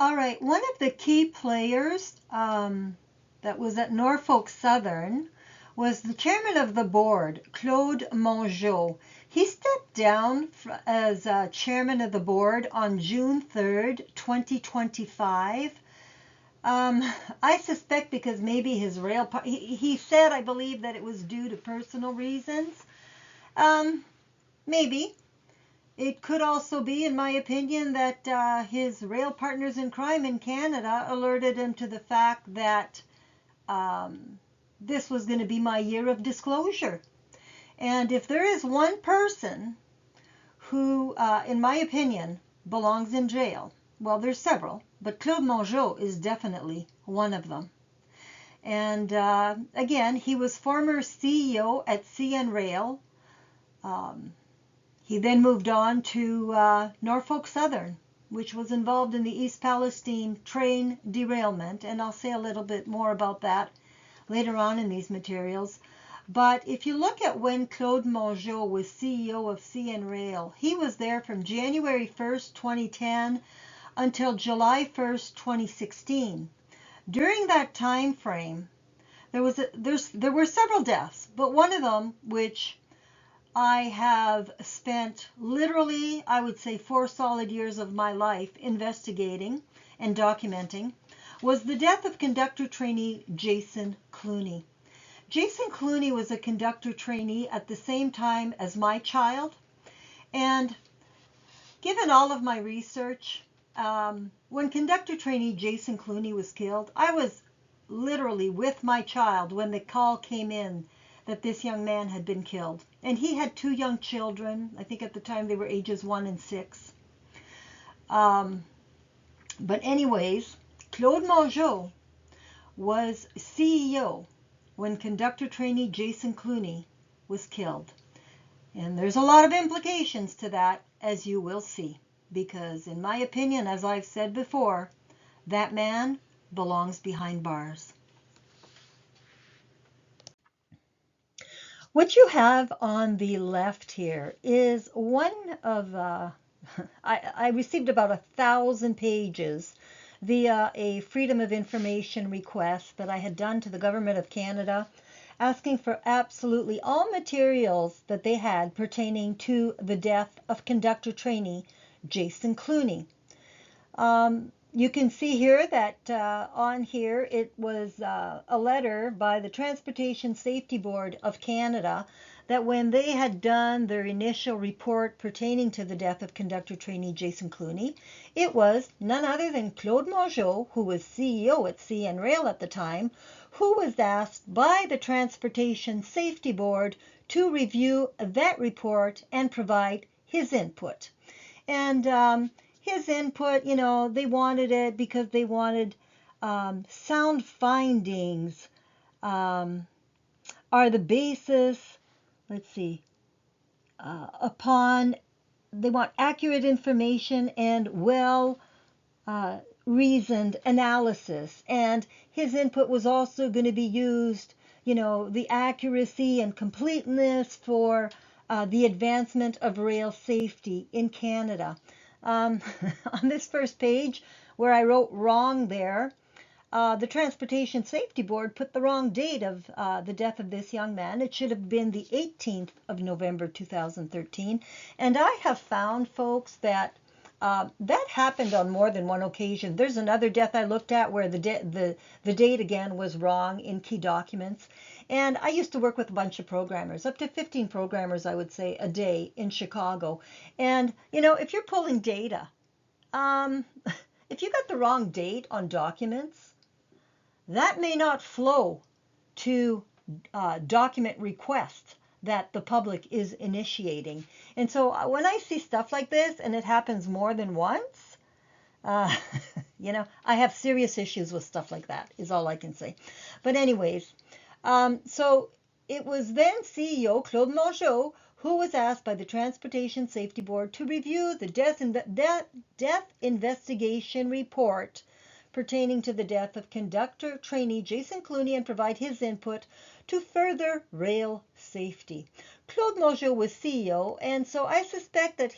All right, one of the key players that was at Norfolk Southern was the chairman of the board, Claude Mongeau. He stepped down as chairman of the board on June 3rd, 2025. I suspect because maybe his he said, I believe, that it was due to personal reasons. Maybe. It could also be, in my opinion, that his rail partners in crime in Canada alerted him to the fact that this was going to be my year of disclosure. And if there is one person who, in my opinion, belongs in jail, well, there's several, but Claude Mongeau is definitely one of them. And again, he was former CEO at CN Rail. He then moved on to Norfolk Southern, which was involved in the East Palestine train derailment, and I'll say a little bit more about that later on in these materials. But if you look at when Claude Mongeau was CEO of CN Rail, he was there from January 1st, 2010 until July 1st, 2016. During that time frame, there were several deaths, but one of them, which I have spent literally, I would say, 4 solid years of my life investigating and documenting, was the death of conductor trainee Jason Cluney. Jason Cluney was a conductor trainee at the same time as my child, and given all of my research, when conductor trainee Jason Cluney was killed, I was literally with my child when the call came in that this young man had been killed. And he had 2 young children. I think at the time they were ages 1 and 6. But anyways, Claude Mongeau was CEO when conductor trainee Jason Cluney was killed. And there's a lot of implications to that, as you will see. Because in my opinion, as I've said before, that man belongs behind bars. What you have on the left here is one of, I received about 1,000 pages via a Freedom of Information request that I had done to the Government of Canada, asking for absolutely all materials that they had pertaining to the death of conductor trainee Jason Cluney. You can see here that on here it was a letter by the Transportation Safety Board of Canada that when they had done their initial report pertaining to the death of conductor trainee Jason Cluney, it was none other than Claude Mongeau, who was CEO at CN Rail at the time, who was asked by the Transportation Safety Board to review that report and provide his input. And his input, they wanted it because they wanted sound findings are the basis, let's see, they want accurate information and well reasoned analysis. And his input was also going to be used, the accuracy and completeness for the advancement of rail safety in Canada. On this first page where I wrote wrong there, the Transportation Safety Board put the wrong date of the death of this young man. It should have been the 18th of November 2013. And I have found, folks, that that happened on more than one occasion. There's another death I looked at where the date again was wrong in key documents. And I used to work with a bunch of programmers, up to 15 programmers, I would say, a day in Chicago. And, if you're pulling data, if you got the wrong date on documents, that may not flow to document requests that the public is initiating. And so when I see stuff like this and it happens more than once, I have serious issues with stuff like that, is all I can say. But anyways, so it was then CEO Claude Mongeau who was asked by the Transportation Safety Board to review the death investigation report pertaining to the death of conductor trainee Jason Cluney and provide his input to further rail safety. Claude Mongeau was CEO, and so I suspect that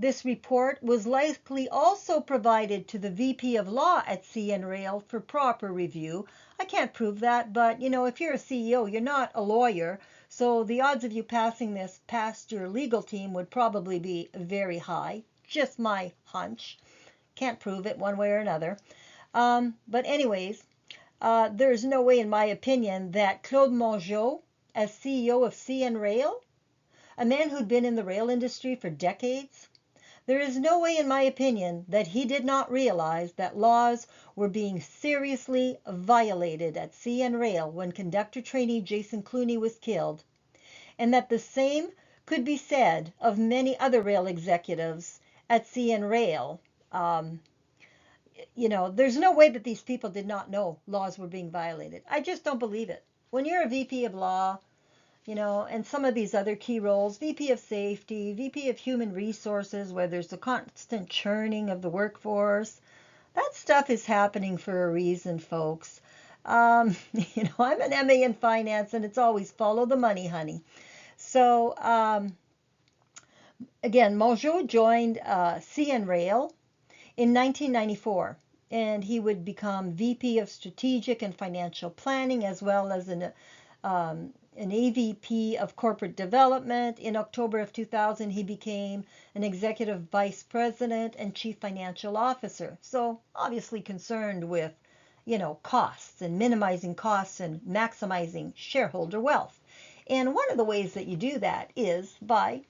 This report was likely also provided to the VP of Law at CN Rail for proper review. I can't prove that, but if you're a CEO, you're not a lawyer, so the odds of you passing this past your legal team would probably be very high. Just my hunch. Can't prove it one way or another. But anyways, there's no way, in my opinion, that Claude Mongeau, as CEO of CN Rail, a man who'd been in the rail industry for decades, there is no way, in my opinion, that he did not realize that laws were being seriously violated at CN Rail when conductor trainee Jason Cluney was killed, and that the same could be said of many other rail executives at CN Rail. There's no way that these people did not know laws were being violated. I just don't believe it. When you're a VP of law, and some of these other key roles, VP of Safety, VP of Human Resources, where there's a constant churning of the workforce, that stuff is happening for a reason, folks. I'm an MA in finance, and it's always follow the money, honey. So, again, Mongeau joined CN Rail in 1994, and he would become VP of Strategic and Financial Planning, as well as an AVP of Corporate Development. In October of 2000, he became an Executive Vice President and Chief Financial Officer. So obviously concerned with, costs and minimizing costs and maximizing shareholder wealth. And one of the ways that you do that is by,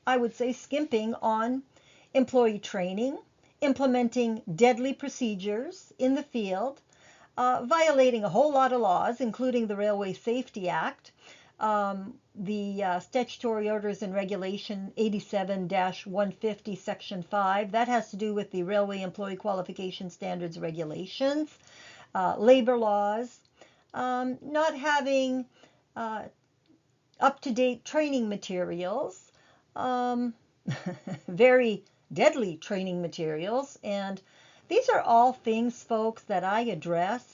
I would say, skimping on employee training, implementing deadly procedures in the field, violating a whole lot of laws, including the Railway Safety Act, the Statutory Orders and Regulation 87-150, Section 5. That has to do with the Railway Employee Qualification Standards Regulations, labor laws, not having up-to-date training materials, very deadly training materials, and these are all things, folks, that I address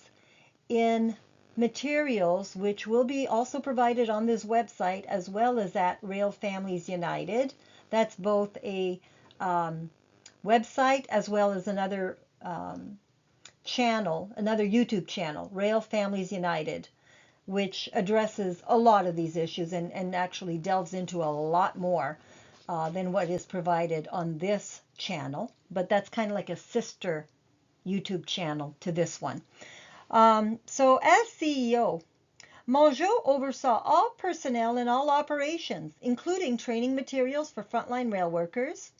in materials which will be also provided on this website as well as at Rail Families United. That's both a website as well as another channel, another YouTube channel, Rail Families United, which addresses a lot of these issues and actually delves into a lot more than what is provided on this channel. But that's kind of like a sister YouTube channel to this one. So as CEO, Mongeau oversaw all personnel and all operations, including training materials for frontline rail workers.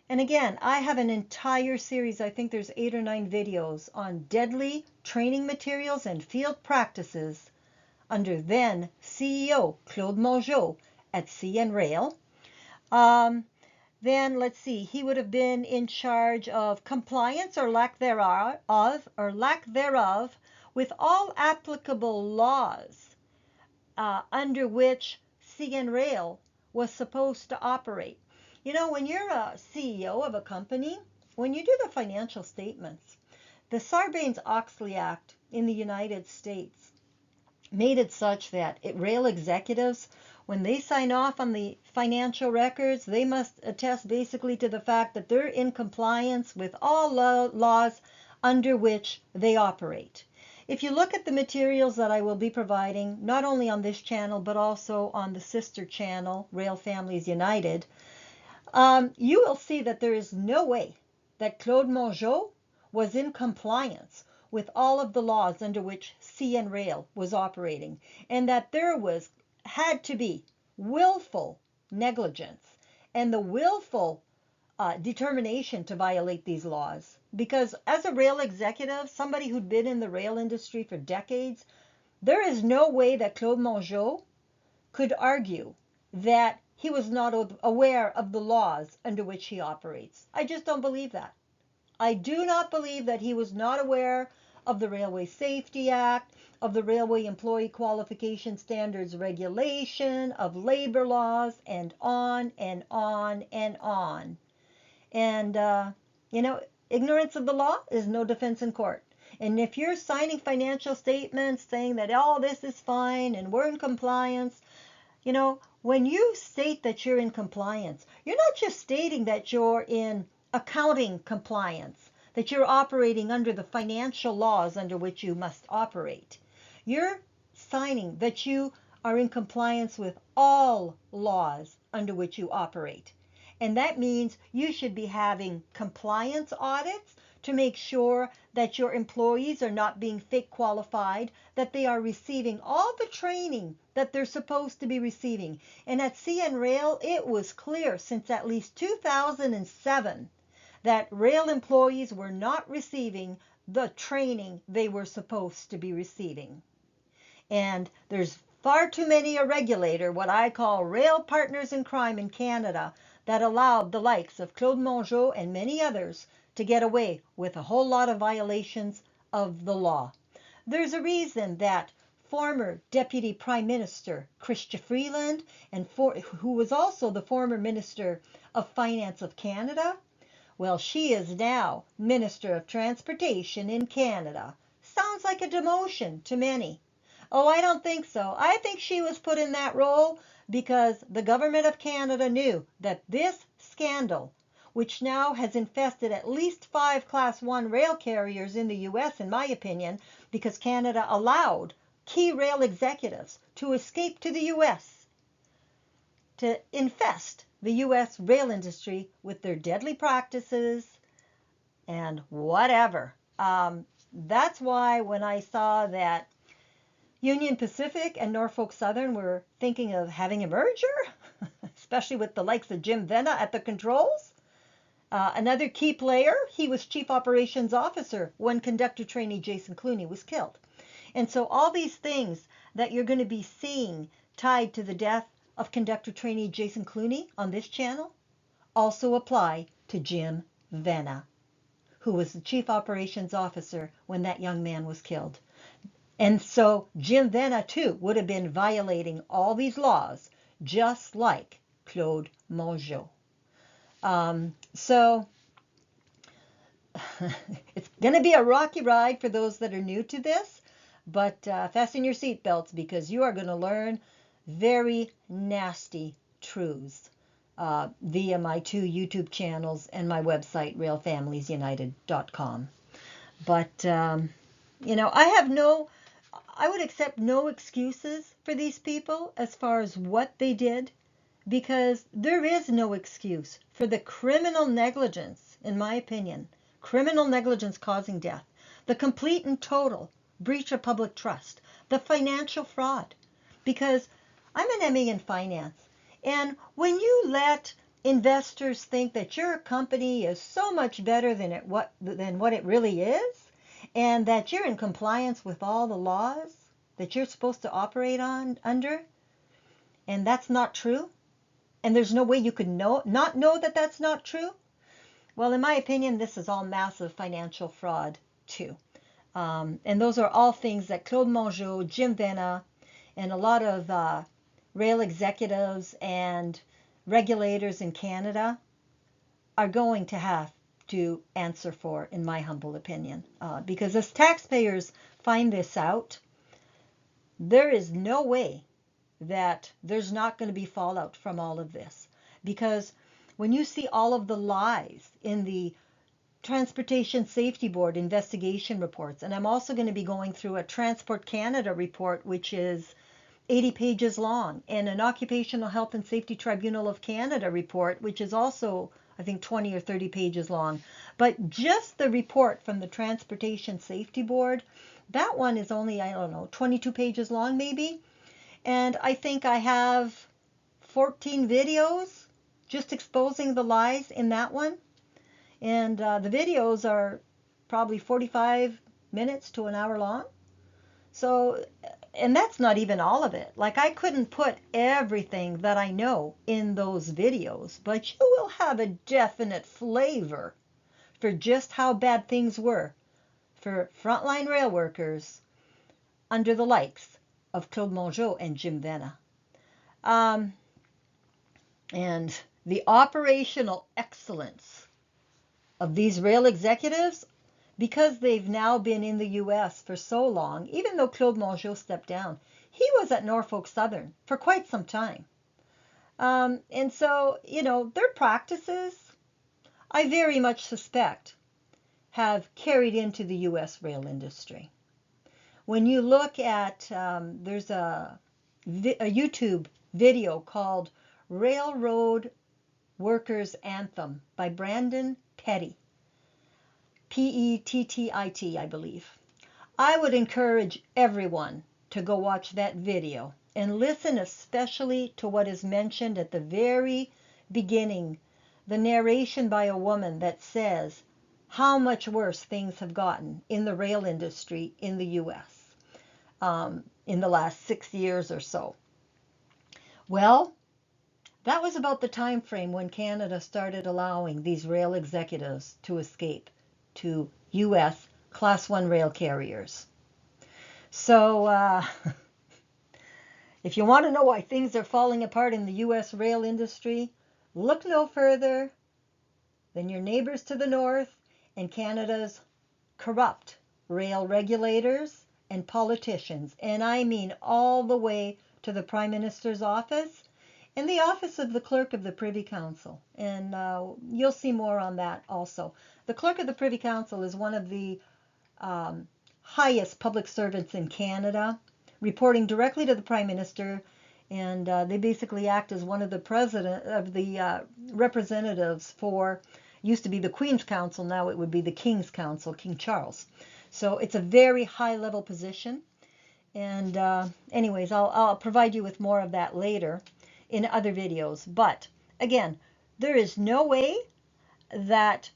And again, I have an entire series, I think there's 8 or 9 videos on deadly training materials and field practices under then CEO Claude Mongeau at CN Rail. Then let's see, he would have been in charge of compliance or lack thereof with all applicable laws under which CN Rail was supposed to operate. When you're a CEO of a company, when you do the financial statements, the Sarbanes-Oxley Act in the United States made it such that rail executives, when they sign off on the financial records, they must attest basically to the fact that they're in compliance with all laws under which they operate. If you look at the materials that I will be providing, not only on this channel, but also on the sister channel, Rail Families United, you will see that there is no way that Claude Mongeau was in compliance with all of the laws under which CN Rail was operating, and that there had to be willful negligence and the willful determination to violate these laws. Because as a rail executive, somebody who'd been in the rail industry for decades, there is no way that Claude Mongeau could argue that he was not aware of the laws under which he operates. I just don't believe that. I do not believe that he was not aware of the Railway Safety Act, of the Railway Employee Qualification Standards Regulation, of labor laws, and on and on and on. And, ignorance of the law is no defense in court. And if you're signing financial statements saying that all this is fine and we're in compliance, when you state that you're in compliance, you're not just stating that you're in accounting compliance, that you're operating under the financial laws under which you must operate. You're signing that you are in compliance with all laws under which you operate. And that means you should be having compliance audits to make sure that your employees are not being fake qualified, that they are receiving all the training that they're supposed to be receiving. And at CN Rail, it was clear since at least 2007 that rail employees were not receiving the training they were supposed to be receiving. And there's far too many a regulator, what I call rail partners in crime in Canada, that allowed the likes of Claude Mongeau and many others to get away with a whole lot of violations of the law. There's a reason that former Deputy Prime Minister Chrystia Freeland, who was also the former Minister of Finance of Canada, well, she is now Minister of Transportation in Canada. Sounds like a demotion to many. Oh, I don't think so. I think she was put in that role because the government of Canada knew that this scandal, which now has infested at least 5 Class 1 rail carriers in the U.S., in my opinion, because Canada allowed key rail executives to escape to the U.S. to infest the U.S. rail industry with their deadly practices and whatever. That's why when I saw that Union Pacific and Norfolk Southern were thinking of having a merger, especially with the likes of Jim Vena at the controls. Another key player, he was Chief Operations Officer when conductor trainee Jason Cluney was killed. And so all these things that you're going to be seeing tied to the death of conductor trainee Jason Cluney on this channel also apply to Jim Vena, who was the Chief Operations Officer when that young man was killed. And so Jim Vena, too, would have been violating all these laws, just like Claude Mongeau. So it's going to be a rocky ride for those that are new to this, but fasten your seatbelts because you are going to learn very nasty truths via my 2 YouTube channels and my website, railfamiliesunited.com. But, I would accept no excuses for these people as far as what they did, because there is no excuse for the criminal negligence, in my opinion, criminal negligence causing death, the complete and total breach of public trust, the financial fraud, because I'm an MA in finance, and when you let investors think that your company is so much better than what it really is, and that you're in compliance with all the laws that you're supposed to operate under, and that's not true, and there's no way you could not know that that's not true, well, in my opinion, this is all massive financial fraud too. And those are all things that Claude Mongeau, Jim Vena, and a lot of rail executives and regulators in Canada are going to have to answer for, in my humble opinion. Because as taxpayers find this out, there is no way that there's not going to be fallout from all of this. Because when you see all of the lies in the Transportation Safety Board investigation reports, and I'm also going to be going through a Transport Canada report, which is 80 pages long, and an Occupational Health and Safety Tribunal of Canada report, which is also, I think, 20 or 30 pages long. But just the report from the Transportation Safety Board, that one is only, 22 pages long maybe. And I think I have 14 videos just exposing the lies in that one. And the videos are probably 45 minutes to an hour long. So, and that's not even all of it. Like, I couldn't put everything that I know in those videos, but you will have a definite flavor for just how bad things were for frontline rail workers under the likes of Claude Mongeau and Jim Vena. And the operational excellence of these rail executives, because they've now been in the U.S. for so long, even though Claude Mongeau stepped down, he was at Norfolk Southern for quite some time. And so, their practices, I very much suspect, have carried into the U.S. rail industry. When you look at, there's a YouTube video called Railroad Workers Anthem by Brandon Petty, Pettit, I believe. I would encourage everyone to go watch that video and listen especially to what is mentioned at the very beginning, the narration by a woman that says how much worse things have gotten in the rail industry in the U.S. In the last 6 years or so. Well, that was about the time frame when Canada started allowing these rail executives to escape to U.S. Class 1 rail carriers. So if you want to know why things are falling apart in the U.S. rail industry, look no further than your neighbors to the north and Canada's corrupt rail regulators and politicians, and I mean all the way to the Prime Minister's office and the office of the Clerk of the Privy Council. And you'll see more on that also. The Clerk of the Privy Council is one of the highest public servants in Canada, reporting directly to the Prime Minister, and they basically act as one of the representatives for, used to be the Queen's Council, now it would be the King's Council, King Charles. So it's a very high level position. And anyways, I'll provide you with more of that later in other videos. But again, there is no way that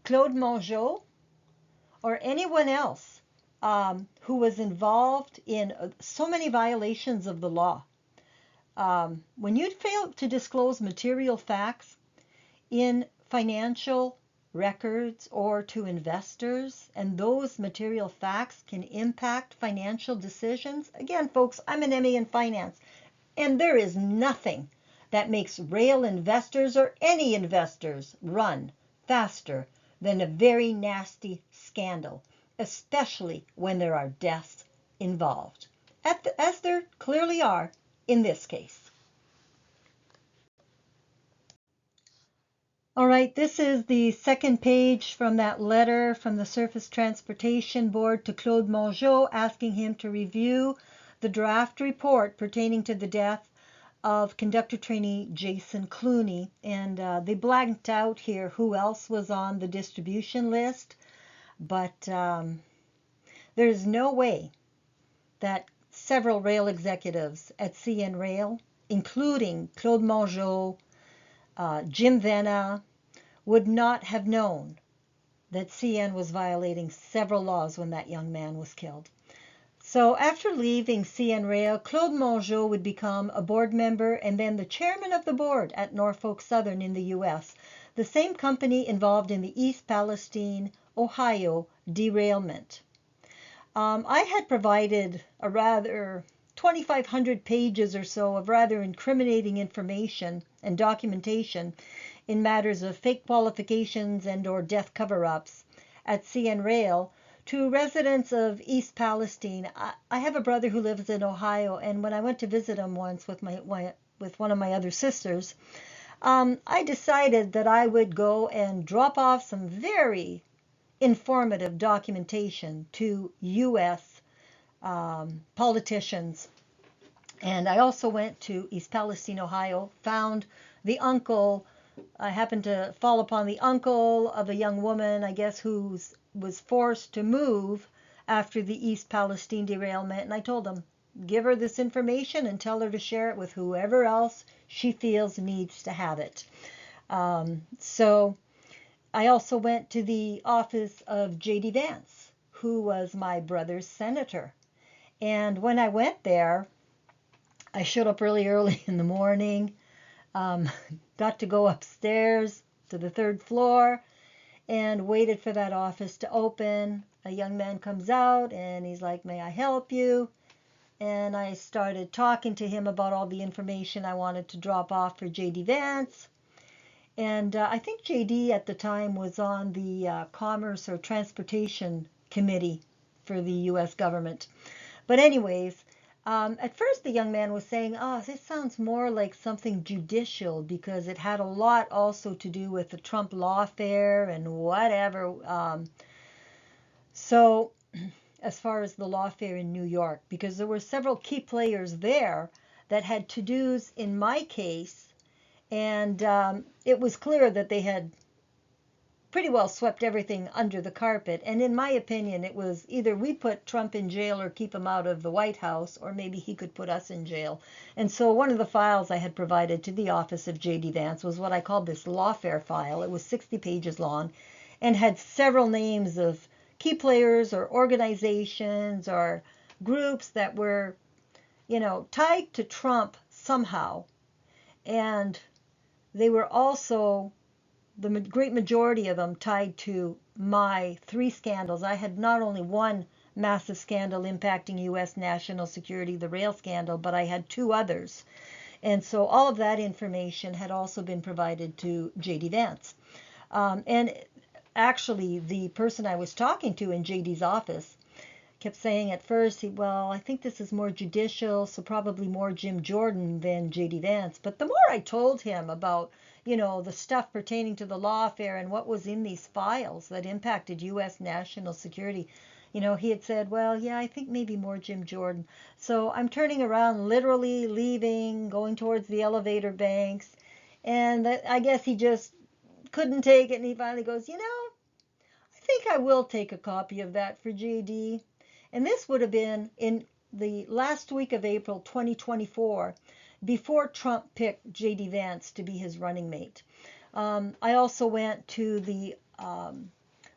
Claude Mongeau or anyone else who was involved in so many violations of the law, when you fail to disclose material facts in financial records or to investors, and those material facts can impact financial decisions. Again, folks, I'm an MA in finance, and there is nothing that makes rail investors or any investors run faster than a very nasty scandal, especially when there are deaths involved, as there clearly are in this case. All right, this is the second page from that letter from the Surface Transportation Board to Claude Mongeau, asking him to review the draft report pertaining to the death of conductor trainee Jason Cluney. And they blanked out here who else was on the distribution list, but there's no way that several rail executives at CN Rail, including Claude Mongeau, Jim Vena, would not have known that CN was violating several laws when that young man was killed. So after leaving CN Rail, Claude Mongeau would become a board member and then the chairman of the board at Norfolk Southern in the U.S., the same company involved in the East Palestine, Ohio derailment. I had provided a rather 2,500 pages or so of rather incriminating information and documentation in matters of fake qualifications and or death cover-ups at CN Rail to residents of East Palestine. I have a brother who lives in Ohio, and when I went to visit him once with one of my other sisters, I decided that I would go and drop off some very informative documentation to U.S. Politicians. And I also went to East Palestine, Ohio, found the uncle. I happened to fall upon the uncle of a young woman, I guess, who was forced to move after the East Palestine derailment. And I told him, give her this information and tell her to share it with whoever else she feels needs to have it. So I also went to the office of J.D. Vance, who was my brother's senator. And when I went there, I showed up really early in the morning, got to go upstairs to the third floor and waited for that office to open. A young man comes out and he's like, "May I help you?" And I started talking to him about all the information I wanted to drop off for J.D. Vance. And I think J.D. at the time was on the Commerce or Transportation Committee for the U.S. government. But anyways, At first, the young man was saying, "Oh, this sounds more like something judicial because it had a lot also to do with the Trump lawfare and whatever." So, as far as the lawfare in New York, because there were several key players there that had to-dos in my case, and it was clear that they had pretty well swept everything under the carpet. And in my opinion, it was either we put Trump in jail or keep him out of the White House, or maybe he could put us in jail. And so one of the files I had provided to the office of J.D. Vance was what I called this lawfare file. It was 60 pages long and had several names of key players or organizations or groups that were, tied to Trump somehow. And they were also the great majority of them tied to my three scandals. I had not only one massive scandal impacting U.S. national security, the rail scandal, but I had two others. And so all of that information had also been provided to J.D. Vance. And actually, the person I was talking to in J.D.'s office kept saying at first, well, I think this is more judicial, so probably more Jim Jordan than J.D. Vance. But the more I told him about, the stuff pertaining to the lawfare and what was in these files that impacted U.S. national security, he had said, well, yeah, I think maybe more Jim Jordan. So I'm turning around, literally leaving, going towards the elevator banks. And I guess he just couldn't take it. And he finally goes, I think I will take a copy of that for JD. And this would have been in the last week of April 2024, before Trump picked J.D. Vance to be his running mate. I also went to the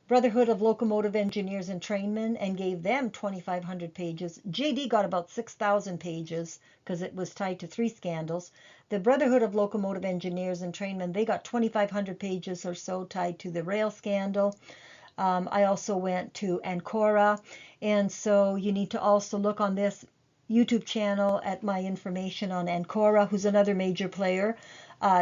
Brotherhood of Locomotive Engineers and Trainmen and gave them 2,500 pages. JD got about 6,000 pages because it was tied to three scandals. The Brotherhood of Locomotive Engineers and Trainmen, they got 2,500 pages or so tied to the rail scandal. I also went to Ancora, and so you need to also look on this YouTube channel at my information on Ancora, who's another major player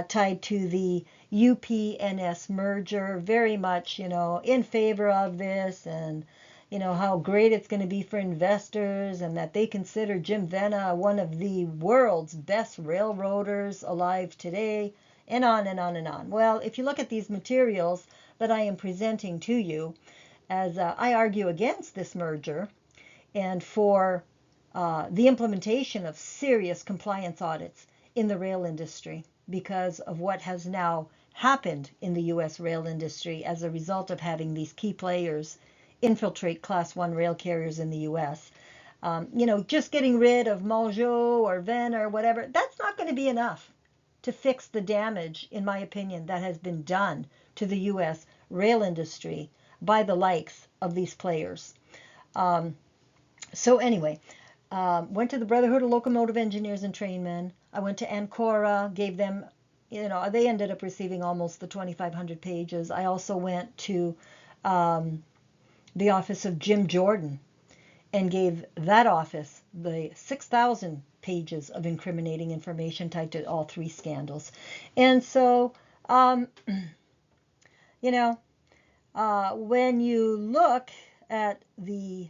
tied to the UPNS merger, very much, in favor of this, and how great it's going to be for investors, and that they consider Jim Vena one of the world's best railroaders alive today, and on and on and on. Well, if you look at these materials that I am presenting to you, as I argue against this merger and for the implementation of serious compliance audits in the rail industry because of what has now happened in the U.S. rail industry as a result of having these key players infiltrate Class 1 rail carriers in the U.S. Just getting rid of Mongeau or Vena or whatever, that's not going to be enough to fix the damage, in my opinion, that has been done to the U.S. rail industry by the likes of these players. So anyway, went to the Brotherhood of Locomotive Engineers and Trainmen. I went to Ancora, gave them, they ended up receiving almost the 2,500 pages. I also went to the office of Jim Jordan and gave that office the 6,000 pages of incriminating information tied to all three scandals. And so, when you look at the,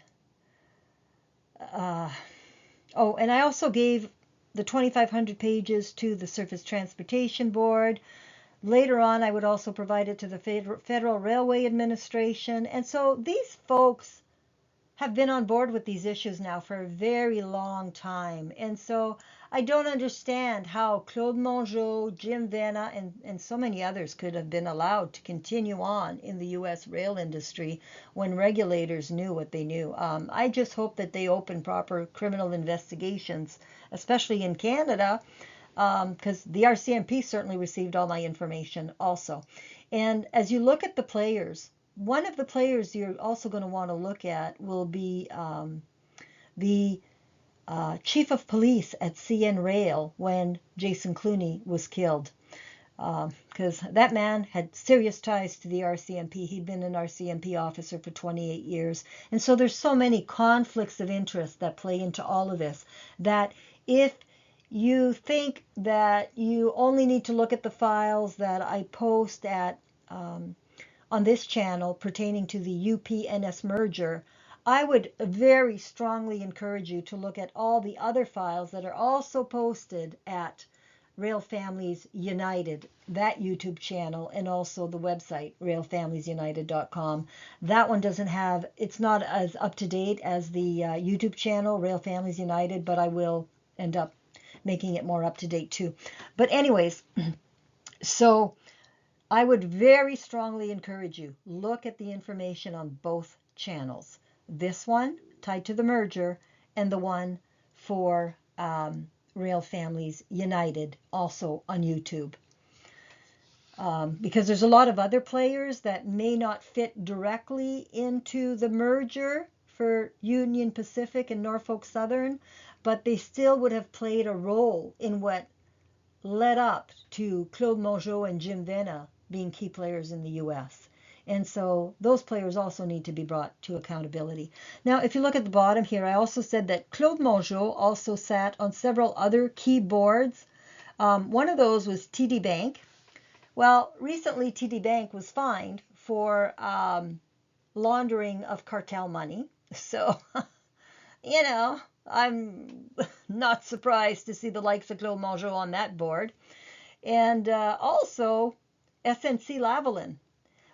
and I also gave the 2,500 pages to the Surface Transportation Board. Later on, I would also provide it to the Federal Railway Administration. And so these folks have been on board with these issues now for a very long time. And so I don't understand how Claude Mongeau, Jim Vena, and so many others could have been allowed to continue on in the U.S. rail industry when regulators knew what they knew. I just hope that they open proper criminal investigations, especially in Canada, because the RCMP certainly received all my information also. And as you look at the players, one of the players you're also going to want to look at will be the chief of police at CN Rail when Jason Cluney was killed. Because that man had serious ties to the RCMP. He'd been an RCMP officer for 28 years. And so there's so many conflicts of interest that play into all of this, that if you think that you only need to look at the files that I post at on this channel pertaining to the UPNS merger, I would very strongly encourage you to look at all the other files that are also posted at Rail Families United, that YouTube channel, and also the website, railfamiliesunited.com. That one doesn't have, it's not as up to date as the YouTube channel, Rail Families United, but I will end up making it more up to date too. But anyways, so I would very strongly encourage you, look at the information on both channels. This one tied to the merger and the one for Rail Families United, also on YouTube. Because there's a lot of other players that may not fit directly into the merger for Union Pacific and Norfolk Southern, but they still would have played a role in what led up to Claude Mongeau and Jim Vena being key players in the U.S. And so those players also need to be brought to accountability. Now, if you look at the bottom here, I also said that Claude Mongeau also sat on several other key boards. One of those was TD Bank. Well, recently TD Bank was fined for laundering of cartel money. So, you know, I'm not surprised to see the likes of Claude Mongeau on that board. And also SNC-Lavalin,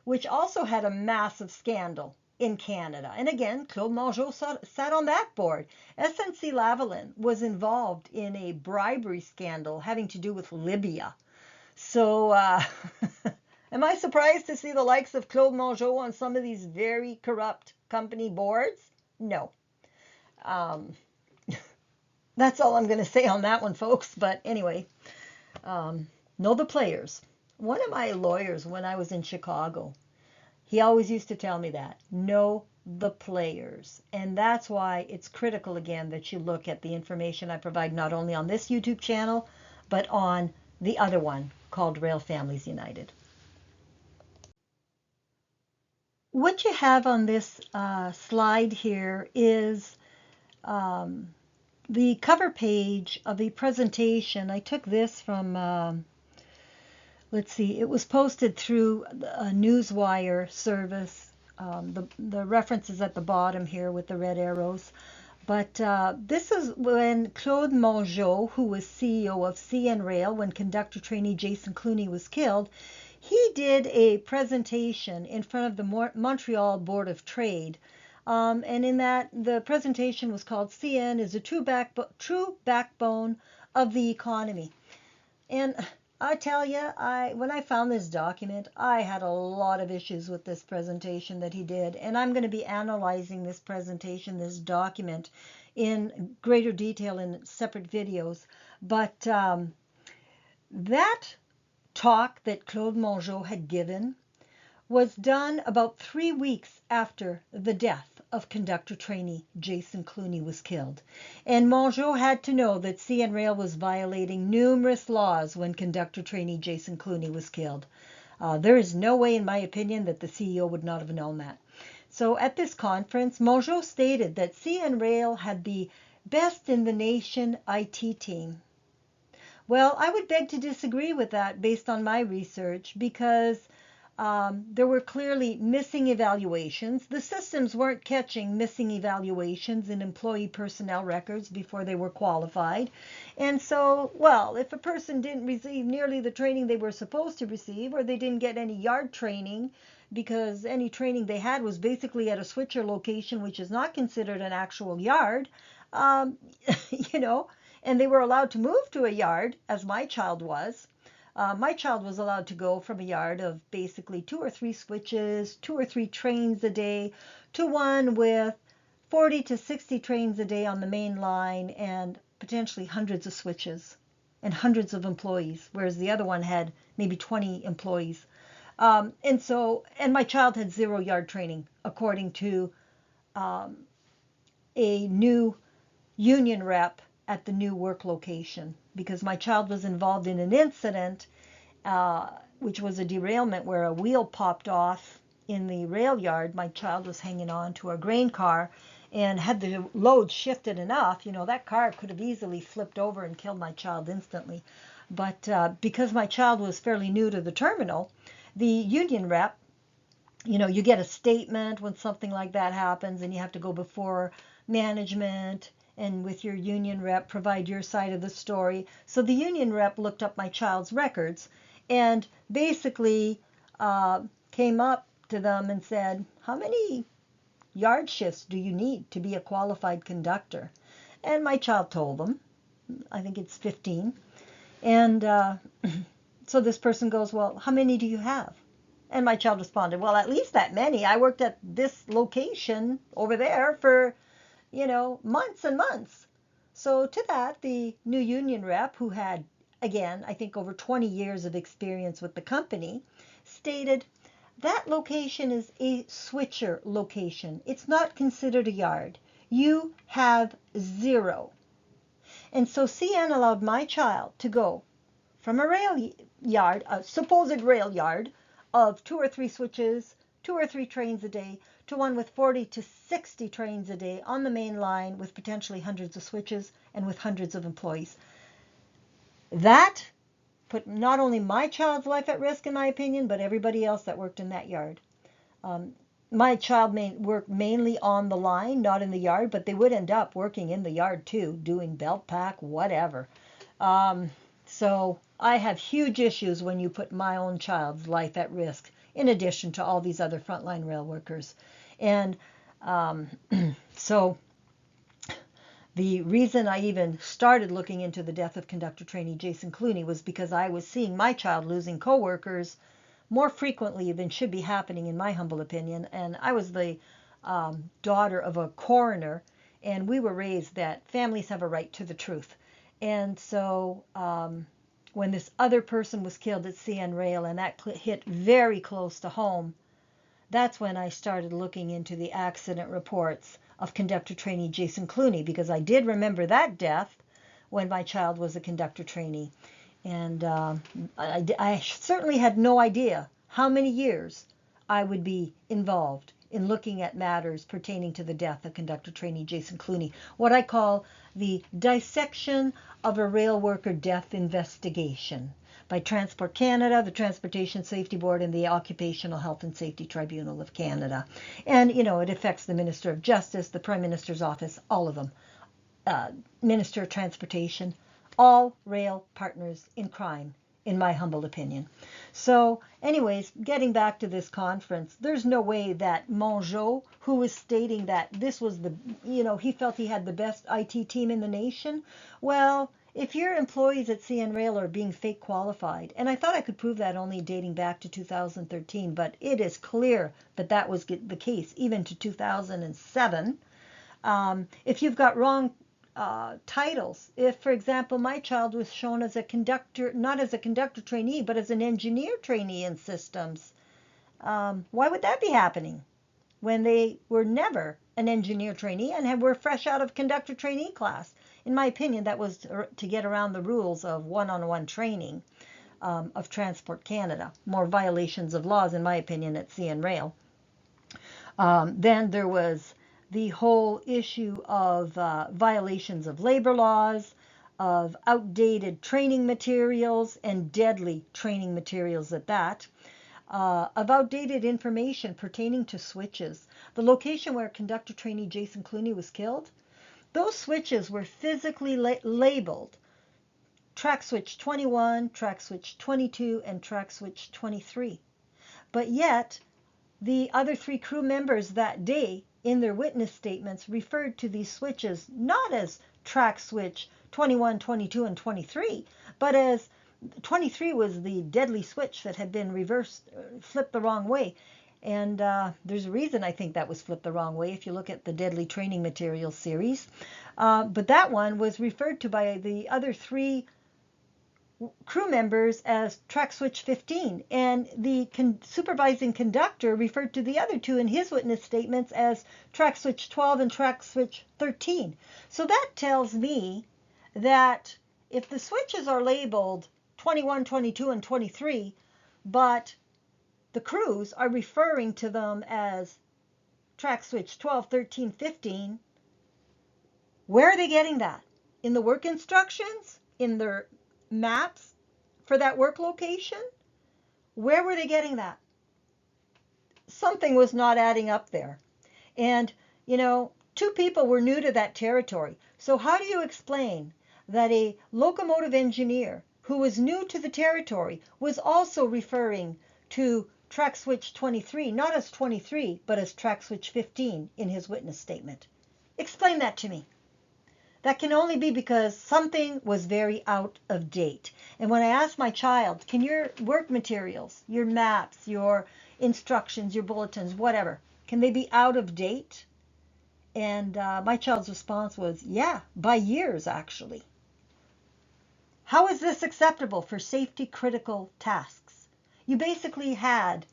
which also had a massive scandal in Canada. And again, Claude Mongeau sat on that board. SNC-Lavalin was involved in a bribery scandal having to do with Libya. So am I surprised to see the likes of Claude Mongeau on some of these very corrupt company boards? No. That's all I'm going to say on that one, folks. But anyway, know the players. One of my lawyers, when I was in Chicago, he always used to tell me that. Know the players. And that's why it's critical, again, that you look at the information I provide not only on this YouTube channel, but on the other one called Rail Families United. What you have on this slide here is the cover page of a presentation. I took this from, let's see, it was posted through a Newswire service. The reference is at the bottom here with the red arrows. But this is when Claude Mongeau, who was CEO of CN Rail when conductor trainee Jason Cluney was killed, he did a presentation in front of the Montreal Board of Trade. And in that, the presentation was called CN is a true backbone of the economy. And I tell you, when I found this document, I had a lot of issues with this presentation that he did. And I'm going to be analyzing this presentation, this document, in greater detail in separate videos. But that talk that Claude Mongeau had given was done about 3 weeks after the death of conductor trainee Jason Cluney was killed. And Mongeau had to know that CN Rail was violating numerous laws when conductor trainee Jason Cluney was killed. There is no way, in my opinion, that the CEO would not have known that. So at this conference, Mongeau stated that CN Rail had the best in the nation IT team. Well, I would beg to disagree with that based on my research, because there were clearly missing evaluations. The systems weren't catching missing evaluations in employee personnel records before they were qualified. And so, well, if a person didn't receive nearly the training they were supposed to receive, or they didn't get any yard training, because any training they had was basically at a switcher location, which is not considered an actual yard, you know, and they were allowed to move to a yard, as my child was. My child was allowed to go from a yard of basically 2 or 3 switches, 2 or 3 trains a day, to one with 40 to 60 trains a day on the main line and potentially hundreds of switches and hundreds of employees, whereas the other one had maybe 20 employees. And my child had 0 yard training, according to a new union rep at the new work location, because my child was involved in an incident, which was a derailment where a wheel popped off in the rail yard. My child was hanging on to a grain car, and had the load shifted enough, you know, that car could have easily flipped over and killed my child instantly. But because my child was fairly new to the terminal, the union rep You get a statement when something like that happens, and you have to go before management and with your union rep provide your side of the story. So the union rep looked up my child's records and basically came up to them and said, how many yard shifts do you need to be a qualified conductor? And my child told them, I think it's 15. And so this person goes, well, how many do you have? And my child responded, well, at least that many. I worked at this location over there for, months and months. So to that, the new union rep, who had, again, I think over 20 years of experience with the company, stated, that location is a switcher location. It's not considered a yard. You have 0. And so CN allowed my child to go from a rail yard, a supposed rail yard of 2 or 3 switches, 2 or 3 trains a day, to one with 40 to 60 trains a day on the main line with potentially hundreds of switches and with hundreds of employees. That put not only my child's life at risk, in my opinion, but everybody else that worked in that yard. My child worked mainly on the line, not in the yard, but they would end up working in the yard too, doing belt pack, whatever. So I have huge issues when you put my own child's life at risk, in addition to all these other frontline rail workers. And so the reason I even started looking into the death of conductor trainee Jason Cluney was because I was seeing my child losing coworkers more frequently than should be happening, in my humble opinion. And I was the daughter of a coroner, and we were raised that families have a right to the truth. And so when this other person was killed at CN Rail, and that hit very close to home, that's when I started looking into the accident reports of conductor trainee Jason Cluney, because I did remember that death when my child was a conductor trainee. And I certainly had no idea how many years I would be involved in looking at matters pertaining to the death of conductor trainee Jason Cluney, what I call the dissection of a rail worker death investigation by Transport Canada, the Transportation Safety Board, and the Occupational Health and Safety Tribunal of Canada. And, it affects the Minister of Justice, the Prime Minister's office, all of them, Minister of Transportation, all rail partners in crime, in my humble opinion. So anyways, getting back to this conference, there's no way that Mongeau, who was stating that this was he felt he had the best IT team in the nation. Well, if your employees at CN Rail are being fake qualified, and I thought I could prove that only dating back to 2013, but it is clear that that was the case even to 2007. If you've got wrong titles. If, for example, my child was shown as a conductor, not as a conductor trainee, but as an engineer trainee in systems, why would that be happening when they were never an engineer trainee and were fresh out of conductor trainee class? In my opinion, that was to get around the rules of one-on-one training of Transport Canada. More violations of laws, in my opinion, at CN Rail. Then there was the whole issue of violations of labor laws, of outdated training materials and deadly training materials at that, of outdated information pertaining to switches. The location where conductor trainee Jason Cluney was killed, those switches were physically labeled track switch 21, track switch 22, and track switch 23. But yet, the other 3 crew members that day in their witness statements referred to these switches not as track switch 21, 22, and 23, but as 23 was the deadly switch that had been flipped the wrong way. And there's a reason I think that was flipped the wrong way if you look at the Deadly Training Materials series. But that one was referred to by the other 3 crew members as track switch 15, and the supervising conductor referred to the other 2 in his witness statements as track switch 12 and track switch 13. So that tells me that if the switches are labeled 21, 22, and 23, but the crews are referring to them as track switch 12, 13, 15, where are they getting that? In the work instructions? In their maps for that work location? Where were they getting that? something was not adding up there. And, two people were new to that territory. So how do you explain that a locomotive engineer who was new to the territory was also referring to track switch 23, not as 23, but as track switch 15 in his witness statement? Explain that to me. That can only be because something was very out of date. And when I asked my child, can your work materials, your maps, your instructions, your bulletins, whatever, can they be out of date? And my child's response was, yeah, by years, actually. How is this acceptable for safety critical tasks? You basically had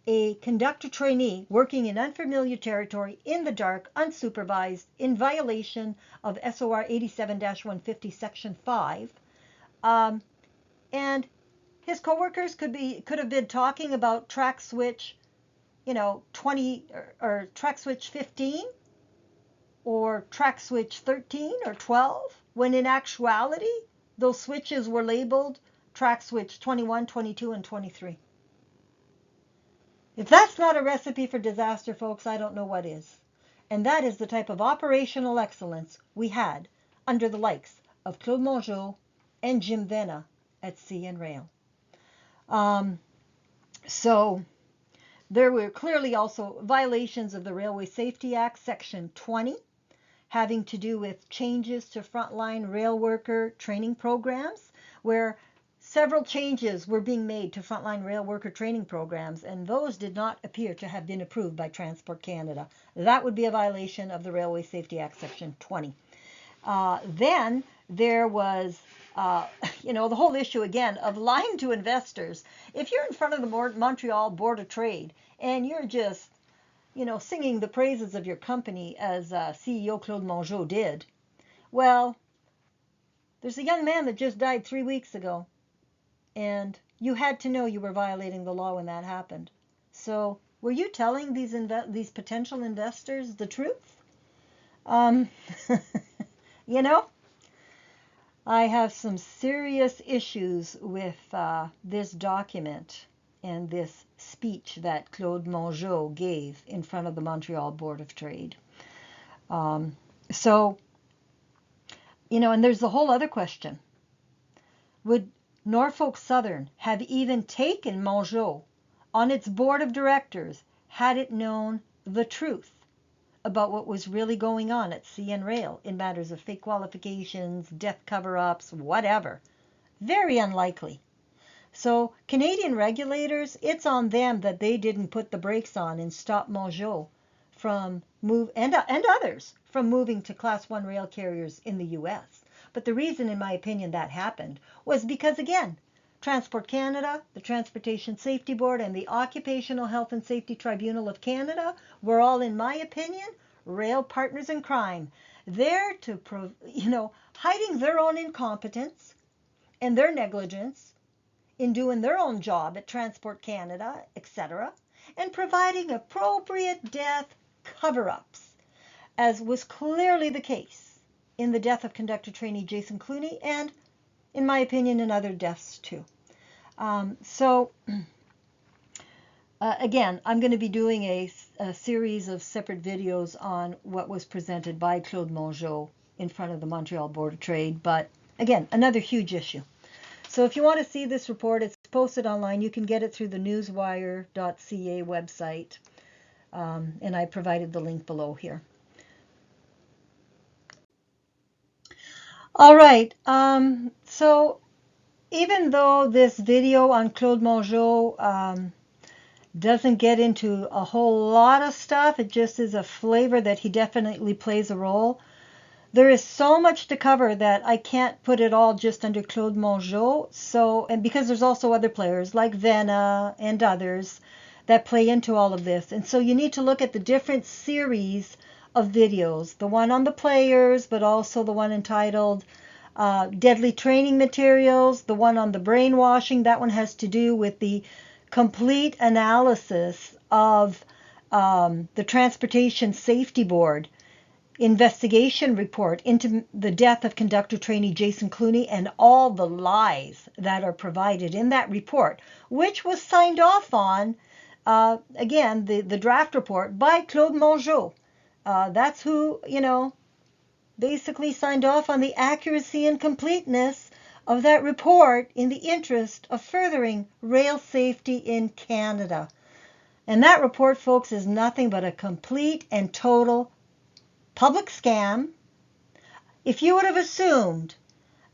a conductor trainee working in unfamiliar territory in the dark, unsupervised, in violation of SOR 87-150 Section 5. And his coworkers could have been talking about track switch, 20 or track switch 15 or track switch 13 or 12, when in actuality, those switches were labeled track switch 21, 22, and 23. If that's not a recipe for disaster, folks, I don't know what is. And that is the type of operational excellence we had under the likes of Claude Mongeau and Jim Vena at CN Rail. So there were clearly also violations of the Railway Safety Act, Section 20, having to do with changes to frontline rail worker training programs, where several changes were being made to frontline rail worker training programs, and those did not appear to have been approved by Transport Canada. That would be a violation of the Railway Safety Act, Section 20. Then there was, the whole issue again of lying to investors. If you're in front of the Montreal Board of Trade and you're just, singing the praises of your company as CEO Claude Mongeau did, well, there's a young man that just died 3 weeks ago. And you had to know you were violating the law when that happened. So were you telling these potential investors the truth? I have some serious issues with this document and this speech that Claude Mongeau gave in front of the Montreal Board of Trade. And there's the whole other question. Would Norfolk Southern have even taken Mongeau on its board of directors had it known the truth about what was really going on at CN Rail in matters of fake qualifications, death cover-ups, whatever? Very unlikely. So Canadian regulators, it's on them that they didn't put the brakes on and stop Mongeau from and others from moving to Class 1 rail carriers in the U.S. But the reason, in my opinion, that happened was because, again, Transport Canada, the Transportation Safety Board, and the Occupational Health and Safety Tribunal of Canada were all, in my opinion, rail partners in crime. There to, hiding their own incompetence and their negligence in doing their own job at Transport Canada, etc., and providing appropriate death cover-ups, as was clearly the case in the death of conductor trainee Jason Cluney, and, in my opinion, in other deaths too. Again, I'm going to be doing a series of separate videos on what was presented by Claude Mongeau in front of the Montreal Board of Trade, but again, another huge issue. So if you want to see this report, it's posted online. You can get it through the newswire.ca website, and I provided the link below here. All right, so even though this video on Claude Mongeau doesn't get into a whole lot of stuff, it just is a flavor that he definitely plays a role. There is so much to cover that I can't put it all just under Claude Mongeau. And because there's also other players like Vena and others that play into all of this. And so you need to look at the different series of videos, the one on the players, but also the one entitled Deadly Training Materials, the one on the Brainwashing. That one has to do with the complete analysis of the Transportation Safety Board investigation report into the death of conductor trainee Jason Cluney and all the lies that are provided in that report, which was signed off on again, the draft report by Claude Mongeau. That's who, basically signed off on the accuracy and completeness of that report in the interest of furthering rail safety in Canada. And that report, folks, is nothing but a complete and total public scam. If you would have assumed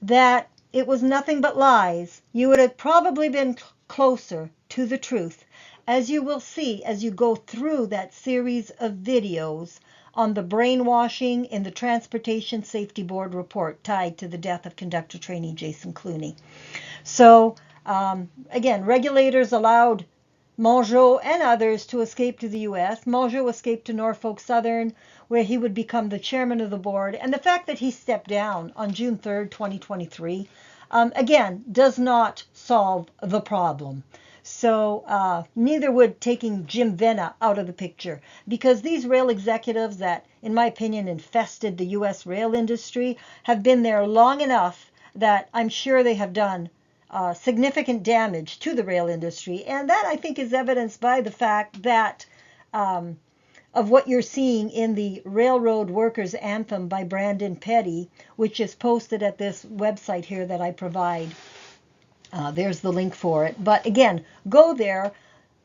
that it was nothing but lies, you would have probably been closer to the truth, as you will see as you go through that series of videos on the brainwashing in the Transportation Safety Board report tied to the death of conductor trainee Jason Cluney. So again, regulators allowed Mongeau and others to escape to the U.S. Mongeau escaped to Norfolk Southern, where he would become the chairman of the board. And the fact that he stepped down on June 3rd, 2023, again, does not solve the problem. So neither would taking Jim Vena out of the picture, because these rail executives that, in my opinion, infested the U.S. rail industry have been there long enough that I'm sure they have done significant damage to the rail industry. And that, I think, is evidenced by the fact that of what you're seeing in the Railroad Workers Anthem by Brandon Petty, which is posted at this website here that I provide. There's the link for it. But again, go there,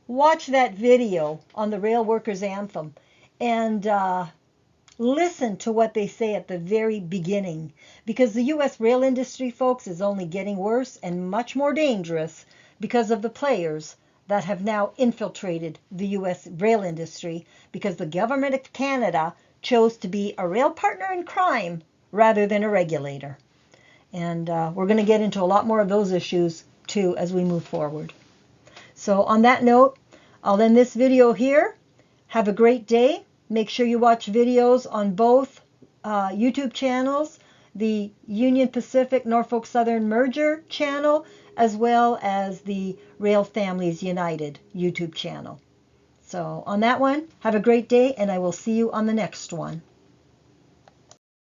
watch that video on the Rail Workers Anthem, and listen to what they say at the very beginning, because the U.S. rail industry, folks, is only getting worse and much more dangerous because of the players that have now infiltrated the U.S. rail industry, because the government of Canada chose to be a rail partner in crime rather than a regulator. And we're going to get into a lot more of those issues too as we move forward. So on that note, I'll end this video here. Have a great day. Make sure you watch videos on both YouTube channels, the Union Pacific Norfolk Southern Merger channel, as well as the Rail Families United YouTube channel. So on that one, have a great day, and I will see you on the next one.